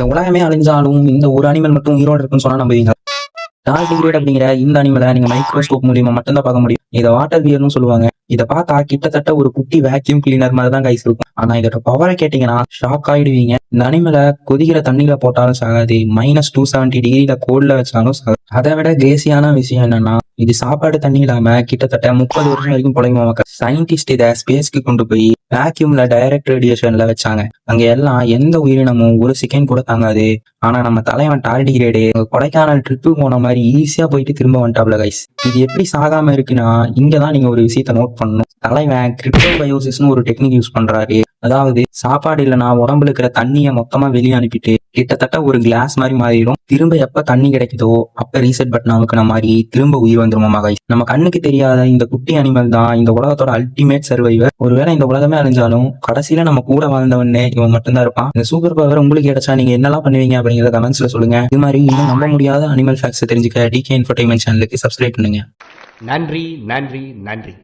இந்த உலகமே அழிஞ்சாலும் இந்த ஒரு அனிமல் மட்டும் உயிரோடு இருக்குன்னு சொன்னா நம்புவீங்க? டார்டிகிரேட் அப்படிங்கிற இந்த அனிமலை நீங்க மைக்ரோஸ்கோப் மூலியமா மட்டும்தான் பார்க்க முடியும். இதை வாட்டர் பியர்னு சொல்லுவாங்க. இதை பார்த்தா கிட்டத்தட்ட ஒரு குட்டி வேக்யூம் கிளீனர் மாதிரி தான் கைஸ் இருக்கும். ஆனா இதோட பவரை கேட்டீங்கன்னா ஷாக் ஆயிடுவீங்க. இந்த அனிமலை கொதிக்கிற தண்ணியில போட்டாலும் சாகாது, -270 கோல்ட்ல வச்சாலும் சாகாது. அதை விட கிரேசியான விஷயம் என்னன்னா, இது சாப்பாடு தண்ணி இல்லாம கிட்டத்தட்ட 30 வருஷம் வரைக்கும் பொழைக்கும். சயின்டிஸ்ட் இதை ஸ்பேஸ்க்கு கொண்டு போய் வேக்யூம்ல டைரக்ட் ரேடியேஷன்ல வச்சாங்க. அங்க எல்லாம் எந்த உயிரினமும் ஒரு செகண்ட் கூட தாங்காது. ஆனா நம்ம தலைவன் டார்டிகிரேடு கொடைக்கானல் ட்ரிப்பு போன மாதிரி ஈஸியா போயிட்டு திரும்ப வந்துட்டாப்ல கைஸ். இது எப்படி சாகாம இருக்குன்னா, இங்கதான் நீங்க ஒரு விஷயத்த நோட் பண்ணணும். தலைவன் கிரிப்டோபயோசிஸ்னு ஒரு டெக்னிக் யூஸ் பண்றாரு. அதாவது சாப்பாடு இல்லைன்னா உடம்புல இருக்கிற தண்ணியை மொத்தமா வெளியே அனுப்பிட்டு கிட்டத்தட்ட ஒரு கிளாஸ் மாதிரி மாறிடும். திரும்ப எப்ப தண்ணி கிடைக்குதோ அப்ப ரீசெட் பட்டன் அமுக்குன மாதிரி திரும்ப உயிர் வந்துருமா கைஸ். நம்ம கண்ணுக்கு தெரியாத இந்த குட்டி அனிமல் தான் இந்த உலகத்தோட அல்டிமேட் சர்வைவர். ஒருவேளை இந்த உலகமே அழிஞ்சாலும் கடைசியில நம்ம கூட வாழ்ந்தவனே இவன் மட்டும்தான் இருப்பான். இந்த சூப்பர் பவர் உங்களுக்கு கிடைச்சா நீங்க என்னெல்லாம் பண்ணுவீங்க அப்படிங்கிறத கமெண்ட்ஸ்ல சொல்லுங்க. இது மாதிரி இன்னும் நம்ப முடியாத அனிமல் ஃபேக்ட்ஸ் தெரிஞ்சுக்க டிகே இன்ஃபர்டைன்மென்ட் சேனலுக்கு சப்ஸ்கிரைப் பண்ணுங்க. நன்றி நன்றி நன்றி.